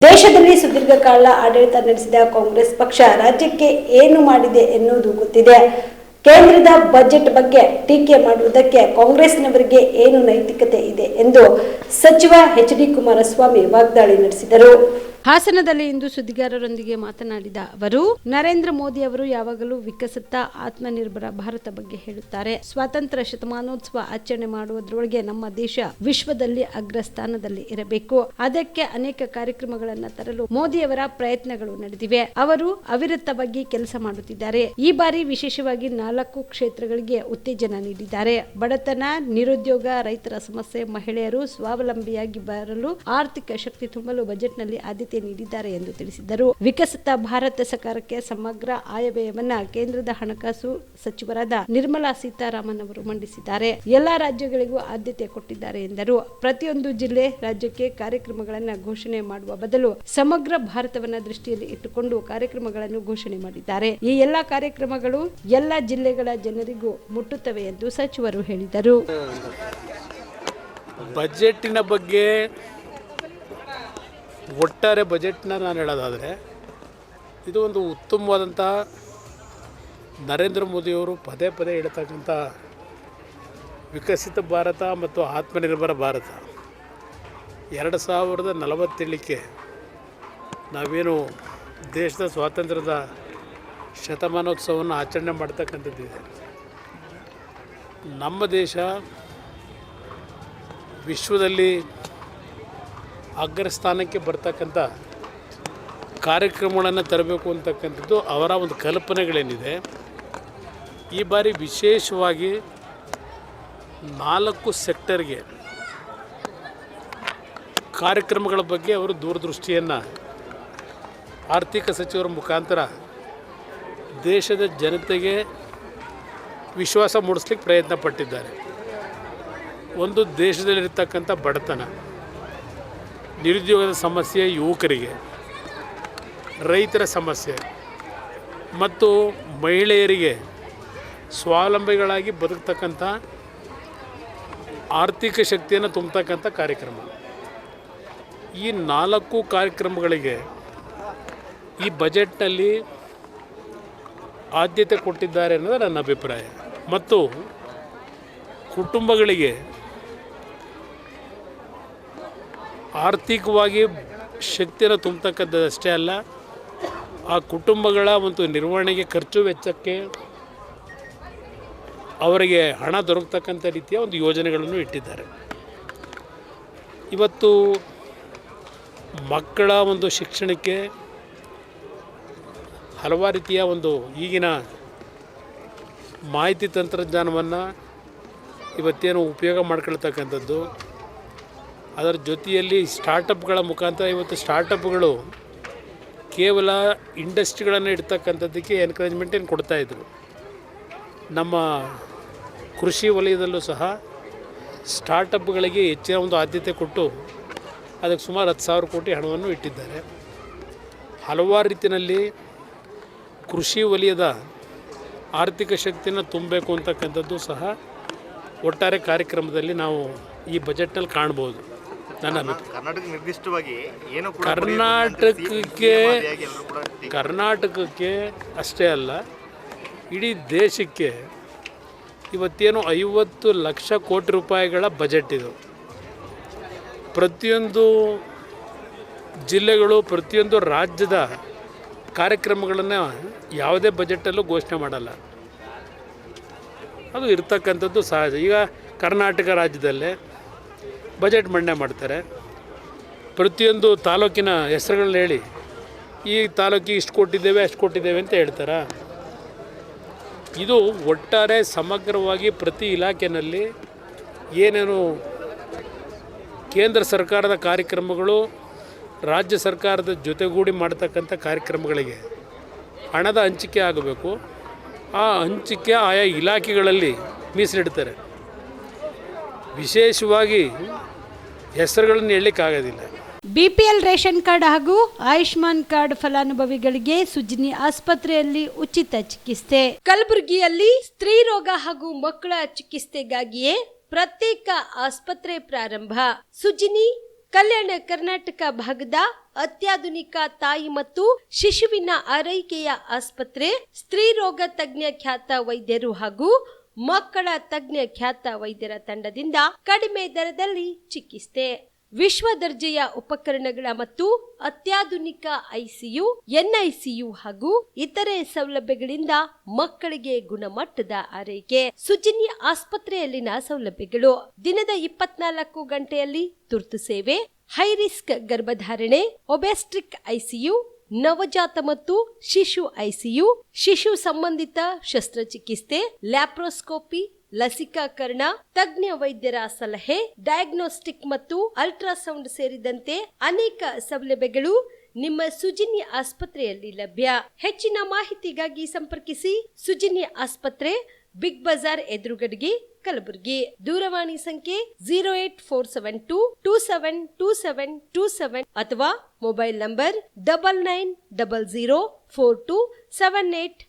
ದೇಶದಲ್ಲಿ ಸುದೀರ್ಘ ಕಾಲ ಆಡಳಿತ ನಡೆಸಿದ ಕಾಂಗ್ರೆಸ್ ಪಕ್ಷ ರಾಜ್ಯಕ್ಕೆ ಏನು ಮಾಡಿದೆ ಎನ್ನುವುದು ಗೊತ್ತಿದೆ. ಕೇಂದ್ರದ ಬಜೆಟ್ ಬಗ್ಗೆ ಟೀಕೆ ಮಾಡುವುದಕ್ಕೆ ಕಾಂಗ್ರೆಸ್ನವರಿಗೆ ಏನು ನೈತಿಕತೆ ಇದೆ ಎಂದು ಸಚಿವ ಎಚ್.ಡಿ. ಕುಮಾರಸ್ವಾಮಿ ವಾಗ್ದಾಳಿ ನಡೆಸಿದರು. ಹಾಸನದಲ್ಲಿ ಇಂದು ಸುದ್ದಿಗಾರರೊಂದಿಗೆ ಮಾತನಾಡಿದ ಅವರು, ನರೇಂದ್ರ ಮೋದಿ ಅವರು ಯಾವಾಗಲೂ ವಿಕಸಿತ ಆತ್ಮನಿರ್ಭರ ಭಾರತ ಬಗ್ಗೆ ಹೇಳುತ್ತಾರೆ. ಸ್ವಾತಂತ್ರ್ಯ ಶತಮಾನೋತ್ಸವ ಆಚರಣೆ ಮಾಡುವುದರೊಳಗೆ ನಮ್ಮ ದೇಶ ವಿಶ್ವದಲ್ಲಿ ಅಗ್ರಸ್ಥಾನದಲ್ಲಿ ಇರಬೇಕು. ಅದಕ್ಕೆ ಅನೇಕ ಕಾರ್ಯಕ್ರಮಗಳನ್ನು ತರಲು ಮೋದಿಯವರ ಪ್ರಯತ್ನಗಳು ನಡೆದಿವೆ. ಅವರು ಅವಿರತವಾಗಿ ಕೆಲಸ ಮಾಡುತ್ತಿದ್ದಾರೆ. ಈ ಬಾರಿ ವಿಶೇಷವಾಗಿ 4 ಕ್ಷೇತ್ರಗಳಿಗೆ ಉತ್ತೇಜನ ನೀಡಿದ್ದಾರೆ. ಬಡತನ, ನಿರುದ್ಯೋಗ, ರೈತರ ಸಮಸ್ಯೆ, ಮಹಿಳೆಯರು ಸ್ವಾವಲಂಬಿಯಾಗಿ ಬರಲು ಆರ್ಥಿಕ ಶಕ್ತಿ ತುಂಬಲು ಬಜೆಟ್ನಲ್ಲಿ ಆದ್ಯತೆ ನೀಡಿದ್ದಾರೆ ಎಂದು ತಿಳಿಸಿದರು. ವಿಕಸಿತ ಭಾರತ ಸರ್ಕಾರಕ್ಕೆ ಸಮಗ್ರ ಆಯವ್ಯಯವನ್ನ ಕೇಂದ್ರದ ಹಣಕಾಸು ಸಚಿವರಾದ ನಿರ್ಮಲಾ ಸೀತಾರಾಮನ್ ಅವರು ಮಂಡಿಸಿದ್ದಾರೆ. ಎಲ್ಲಾ ರಾಜ್ಯಗಳಿಗೂ ಆದ್ಯತೆ ಕೊಟ್ಟಿದ್ದಾರೆ ಎಂದರು. ಪ್ರತಿಯೊಂದು ಜಿಲ್ಲೆ, ರಾಜ್ಯಕ್ಕೆ ಕಾರ್ಯಕ್ರಮಗಳನ್ನು ಘೋಷಣೆ ಮಾಡುವ ಬದಲು ಸಮಗ್ರ ಭಾರತವನ್ನ ದೃಷ್ಟಿಯಲ್ಲಿ ಇಟ್ಟುಕೊಂಡು ಕಾರ್ಯಕ್ರಮಗಳನ್ನು ಘೋಷಣೆ ಮಾಡಿದ್ದಾರೆ. ಈ ಎಲ್ಲಾ ಕಾರ್ಯಕ್ರಮಗಳು ಎಲ್ಲ ಜಿಲ್ಲೆಗಳ ಜನರಿಗೂ ಮುಟ್ಟುತ್ತವೆ ಎಂದು ಸಚಿವರು ಹೇಳಿದರು. ಬಜೆಟಿನ ಬಗ್ಗೆ ಒಟ್ಟಾರೆ ಬಜೆಟ್ನ ನಾನು ಹೇಳೋದಾದರೆ, ಇದು ಒಂದು ಉತ್ತಮವಾದಂಥ ನರೇಂದ್ರ ಮೋದಿಯವರು ಪದೇ ಪದೇ ಹೇಳ್ತಕ್ಕಂಥ ವಿಕಸಿತ ಭಾರತ ಮತ್ತು ಆತ್ಮನಿರ್ಭರ ಭಾರತ 2047ಕ್ಕೆ ನಾವೇನು ದೇಶದ ಸ್ವಾತಂತ್ರ್ಯದ ಶತಮಾನೋತ್ಸವವನ್ನು ಆಚರಣೆ ಮಾಡ್ತಕ್ಕಂಥದ್ದಿದೆ. ನಮ್ಮ ದೇಶ ವಿಶ್ವದಲ್ಲಿ ಅಗ್ರಸ್ಥಾನಕ್ಕೆ ಬರ್ತಕ್ಕಂಥ ಕಾರ್ಯಕ್ರಮಗಳನ್ನು ತರಬೇಕು ಅಂತಕ್ಕಂಥದ್ದು ಅವರ ಒಂದು ಕಲ್ಪನೆಗಳೇನಿದೆ. ಈ ಬಾರಿ ವಿಶೇಷವಾಗಿ 4 ಸೆಕ್ಟರ್ಗೆ ಕಾರ್ಯಕ್ರಮಗಳ ಬಗ್ಗೆ ಅವರು ದೂರದೃಷ್ಟಿಯನ್ನು ಆರ್ಥಿಕ ಸಚಿವರ ಮುಖಾಂತರ ದೇಶದ ಜನತೆಗೆ ವಿಶ್ವಾಸ ಮೂಡಿಸ್ಲಿಕ್ಕೆ ಪ್ರಯತ್ನ ಪಟ್ಟಿದ್ದಾರೆ. ಒಂದು, ದೇಶದಲ್ಲಿರ್ತಕ್ಕಂಥ ಬಡತನ, ನಿರುದ್ಯೋಗದ ಸಮಸ್ಯೆ, ಯುವಕರಿಗೆ, ರೈತರ ಸಮಸ್ಯೆ ಮತ್ತು ಮಹಿಳೆಯರಿಗೆ ಸ್ವಾವಲಂಬಿಗಳಾಗಿ ಬದುಕ್ತಕ್ಕಂಥ ಆರ್ಥಿಕ ಶಕ್ತಿಯನ್ನು ತುಂಬತಕ್ಕಂಥ ಕಾರ್ಯಕ್ರಮ. ಈ 4 ಕಾರ್ಯಕ್ರಮಗಳಿಗೆ ಈ ಬಜೆಟ್ನಲ್ಲಿ ಆದ್ಯತೆ ಕೊಟ್ಟಿದ್ದಾರೆ ಅನ್ನೋದು ನನ್ನ ಅಭಿಪ್ರಾಯ. ಮತ್ತು ಕುಟುಂಬಗಳಿಗೆ ಆರ್ಥಿಕವಾಗಿ ಶಕ್ತಿಯನ್ನು ತುಂಬತಕ್ಕಂಥದ್ದಷ್ಟೇ ಅಲ್ಲ, ಆ ಕುಟುಂಬಗಳ ಒಂದು ನಿರ್ವಹಣೆಗೆ, ಖರ್ಚು ವೆಚ್ಚಕ್ಕೆ ಅವರಿಗೆ ಹಣ ದೊರಕತಕ್ಕಂಥ ರೀತಿಯ ಒಂದು ಯೋಜನೆಗಳನ್ನು ಇಟ್ಟಿದ್ದಾರೆ. ಇವತ್ತು ಮಕ್ಕಳ ಒಂದು ಶಿಕ್ಷಣಕ್ಕೆ ಹಲವಾರು ರೀತಿಯ ಒಂದು ಈಗಿನ ಮಾಹಿತಿ ತಂತ್ರಜ್ಞಾನವನ್ನು ಇವತ್ತೇನು ಉಪಯೋಗ ಮಾಡ್ಕೊಳ್ತಕ್ಕಂಥದ್ದು, ಅದರ ಜೊತೆಯಲ್ಲಿ ಸ್ಟಾರ್ಟಪ್ಗಳ ಮುಖಾಂತರ ಇವತ್ತು ಸ್ಟಾರ್ಟಪ್ಗಳು ಕೇವಲ ಇಂಡಸ್ಟ್ರಿಗಳನ್ನು ಇಡ್ತಕ್ಕಂಥದ್ದಕ್ಕೆ ಎನ್ಕರೇಜ್ಮೆಂಟ್ ಏನು ಕೊಡ್ತಾಯಿದ್ರು. ನಮ್ಮ ಕೃಷಿ ವಲಯದಲ್ಲೂ ಸಹ ಸ್ಟಾರ್ಟಪ್ಗಳಿಗೆ ಹೆಚ್ಚಿನ ಒಂದು ಆದ್ಯತೆ ಕೊಟ್ಟು ಅದಕ್ಕೆ ಸುಮಾರು 10,000 ಕೋಟಿ ಹಣವನ್ನು ಇಟ್ಟಿದ್ದಾರೆ. ಹಲವಾರು ರೀತಿಯಲ್ಲಿ ಕೃಷಿ ವಲಯದ ಆರ್ಥಿಕ ಶಕ್ತಿಯನ್ನು ತುಂಬಬೇಕು ಅಂತಕ್ಕಂಥದ್ದು ಸಹ ಒಟ್ಟಾರೆ ಕಾರ್ಯಕ್ರಮದಲ್ಲಿ ನಾವು ಈ ಬಜೆಟ್ನಲ್ಲಿ ಕಾಣ್ಬೋದು. ಕರ್ನಾಟಕಕ್ಕೆ ಅಷ್ಟೇ ಅಲ್ಲ, ಇಡೀ ದೇಶಕ್ಕೆ ಇವತ್ತೇನು 50 ಲಕ್ಷ ಕೋಟಿ ರೂಪಾಯಿಗಳ ಬಜೆಟ್ ಇದು. ಪ್ರತಿಯೊಂದು ಜಿಲ್ಲೆಗಳು, ಪ್ರತಿಯೊಂದು ರಾಜ್ಯದ ಕಾರ್ಯಕ್ರಮಗಳನ್ನು ಯಾವುದೇ ಬಜೆಟಲ್ಲೂ ಘೋಷಣೆ ಮಾಡಲ್ಲ. ಅದು ಇರ್ತಕ್ಕಂಥದ್ದು ಸಹಜ. ಈಗ ಕರ್ನಾಟಕ ರಾಜ್ಯದಲ್ಲೇ ಬಜೆಟ್ ಮಂಡನೆ ಮಾಡ್ತಾರೆ. ಪ್ರತಿಯೊಂದು ತಾಲೂಕಿನ ಹೆಸರುಗಳನ್ನ ಹೇಳಿ, ಈ ತಾಲೂಕಿಗೆ ಇಷ್ಟು ಕೊಟ್ಟಿದ್ದೇವೆ, ಅಷ್ಟು ಕೊಟ್ಟಿದ್ದೇವೆ ಅಂತ ಹೇಳ್ತಾರೆ. ಇದು ಒಟ್ಟಾರೆ ಸಮಗ್ರವಾಗಿ ಪ್ರತಿ ಇಲಾಖೆಯಲ್ಲಿ ಏನೇನು ಕೇಂದ್ರ ಸರ್ಕಾರದ ಕಾರ್ಯಕ್ರಮಗಳು ರಾಜ್ಯ ಸರ್ಕಾರದ ಜೊತೆಗೂಡಿ ಮಾಡ್ತಕ್ಕಂಥ ಕಾರ್ಯಕ್ರಮಗಳಿಗೆ ಹಣದ ಹಂಚಿಕೆ ಆಗಬೇಕು. ಆ ಹಂಚಿಕೆ ಆಯಾ ಇಲಾಖೆಗಳಲ್ಲಿ ಮೀಸಲಿಡ್ತಾರೆ. ವಿಶೇಷವಾಗಿ ಹೆಸರುಗಳನ್ನು ಹೇಳಲಿಕ್ಕಾಗೋದಿಲ್ಲ. ಬಿಪಿಎಲ್ ರೇಷನ್ ಕಾರ್ಡ್ ಹಾಗೂ ಆಯುಷ್ಮಾನ್ ಕಾರ್ಡ್ ಫಲಾನುಭವಿಗಳಿಗೆ ಸುಜಿನಿ ಆಸ್ಪತ್ರೆಯಲ್ಲಿ ಉಚಿತ ಚಿಕಿತ್ಸೆ. ಕಲಬುರಗಿಯಲ್ಲಿ ಸ್ತ್ರೀ ರೋಗ ಹಾಗೂ ಮಕ್ಕಳ ಚಿಕಿತ್ಸೆಗಾಗಿಯೇ ಪ್ರತ್ಯೇಕ ಆಸ್ಪತ್ರೆ ಪ್ರಾರಂಭ. ಸುಜಿನಿ ಕಲ್ಯಾಣ ಕರ್ನಾಟಕ ಭಾಗದ ಅತ್ಯಾಧುನಿಕ ತಾಯಿ ಮತ್ತು ಶಿಶುವಿನ ಆರೈಕೆಯ ಆಸ್ಪತ್ರೆ, ಸ್ತ್ರೀ ರೋಗ ತಜ್ಞ ಖ್ಯಾತ ವೈದ್ಯರು ಹಾಗೂ ಮಕ್ಕಳ ತಜ್ಞ ಖ್ಯಾತ ವೈದ್ಯರ ತಂಡದಿಂದ ಕಡಿಮೆ ದರದಲ್ಲಿ ಚಿಕಿತ್ಸೆ, ವಿಶ್ವ ದರ್ಜೆಯ ಉಪಕರಣಗಳ ಮತ್ತು ಅತ್ಯಾಧುನಿಕ ಐಸಿಯು, ಎನ್ಐಸಿಯು ಹಾಗೂ ಇತರೆ ಸೌಲಭ್ಯಗಳಿಂದ ಮಕ್ಕಳಿಗೆ ಗುಣಮಟ್ಟದ ಆರೈಕೆ. ಸುಜಿನಿ ಆಸ್ಪತ್ರೆಯಲ್ಲಿನ ಸೌಲಭ್ಯಗಳು: ದಿನದ 24 ಗಂಟೆಯಲ್ಲಿ ತುರ್ತು ಸೇವೆ, ಹೈ ರಿಸ್ಕ್ ಗರ್ಭಧಾರಣೆ, ಒಬೆಸ್ಟ್ರಿಕ್ ಐಸಿಯು, ನವಜಾತ ಮತ್ತು ಶಿಶು ಐಸಿಯು, ಶಿಶು ಸಂಬಂಧಿತ ಶಸ್ತ್ರಚಿಕಿತ್ಸೆ, ಲ್ಯಾಪ್ರೋಸ್ಕೋಪಿ, ಲಸಿಕಾಕರಣ, ತಜ್ಞ ವೈದ್ಯರ ಸಲಹೆ, ಡಯಾಗ್ನೋಸ್ಟಿಕ್ ಮತ್ತು ಅಲ್ಟ್ರಾಸೌಂಡ್ ಸೇರಿದಂತೆ ಅನೇಕ ಸೌಲಭ್ಯಗಳು ನಿಮ್ಮ ಸುಜಿನಿ ಆಸ್ಪತ್ರೆಯಲ್ಲಿ ಲಭ್ಯ. ಹೆಚ್ಚಿನ ಮಾಹಿತಿಗಾಗಿ ಸಂಪರ್ಕಿಸಿ ಸುಜಿನಿ ಆಸ್ಪತ್ರೆ, ಬಿಗ್ ಬಜಾರ್ ಎದುರುಗಡೆಗೆ, ಕಲಬುರಗಿ. ದೂರವಾಣಿ ಸಂಖ್ಯೆ 08472 272727 ಅಥವಾ ಮೊಬೈಲ್ ನಂಬರ್ 9900427814.